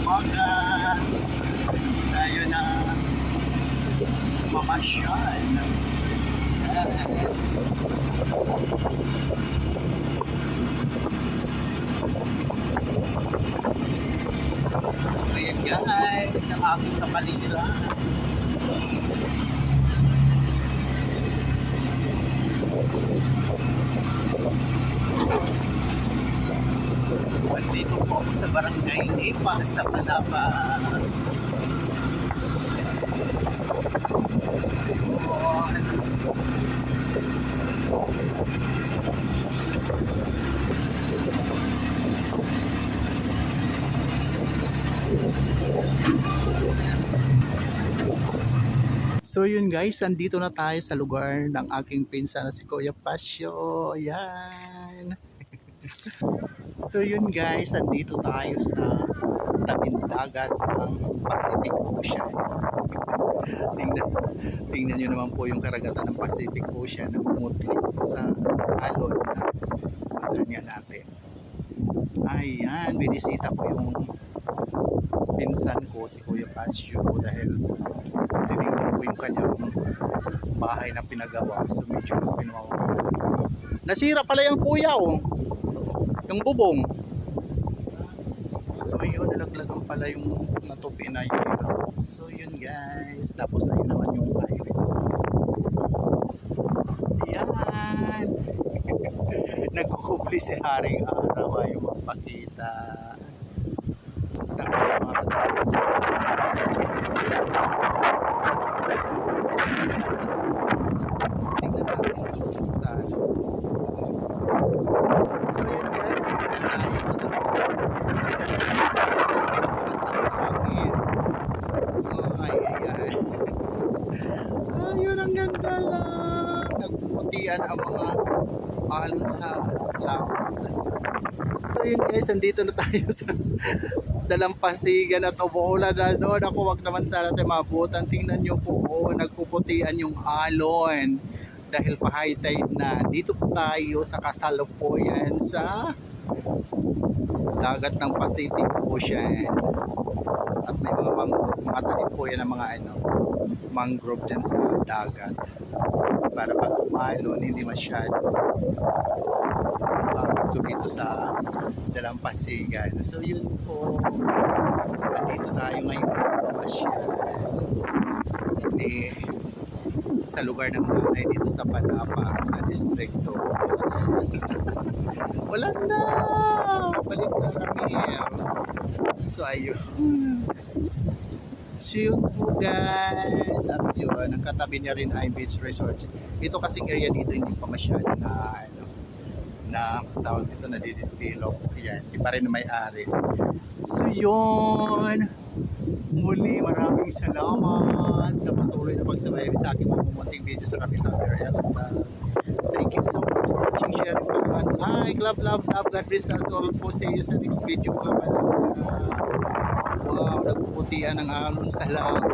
umaga. Tayo na mamasyal. Ayan guys, ang aking kapaligiran. Dito po ako sa Barangay Lipa sa Palapa. So yun guys, andito na tayo sa lugar ng aking pinsan na si Kuya Pasio. Ayan. So yun guys, andito tayo sa tabing dagat ng Pacific Ocean. Tingnan nyo naman po yung karagatan ng Pacific Ocean na umutli sa alon na nga natin. Ayan, binisita ko yung pinsan ko, si Kuya Pasio, dahil tinignan ko yung kanyang bahay na pinagawa. So medyo pinuwawa. Nasira pala yung kuya, oh. Yung bubong. So yun, nalaglagan pala yung natupi na yun. So yun guys, tapos ayun naman yung highway. Yan. Nagkukupli si Haring Araw, ayaw magpakita. Tingnan natin sa so yun guys, hindi na tayo sa ayun, ang ganda lang. Nagputian ang mga alon sa laot. So yun guys, andito na tayo sa dalampasigan at umuulan na doon. Ako, wag naman sana tayo mabutan. Tingnan nyo po, nagpuputian yung alon dahil pa high tide na. Dito po tayo sa kasalukuyan sa dagat ng Pacific Ocean. At may mga matanim po yan ng mga mangrove dyan sa dagat para pag umalon hindi masyado dito sa dalampasigan. So yun po, nandito tayo ngayon sa lugar ng nanay dito sa Palapa, sa distrito. Wala na, balik na kami. So ayun, so yun po guys, at yun, ang katabi niya rin ay Beach Resort. Ito kasing area dito hindi pa masyado na tawag dito na didevelop. Yan, hindi pa rin may-ari. So yun, muli maraming salamat sa patuloy na pagsubaybay sa aking mamumunting video sa Kapitan Area. Thank you so much for watching, sharing, comment, like, love, God bless us all po. See you sa next video mga palangga. Wow, nagpuputian ng alon sa laot.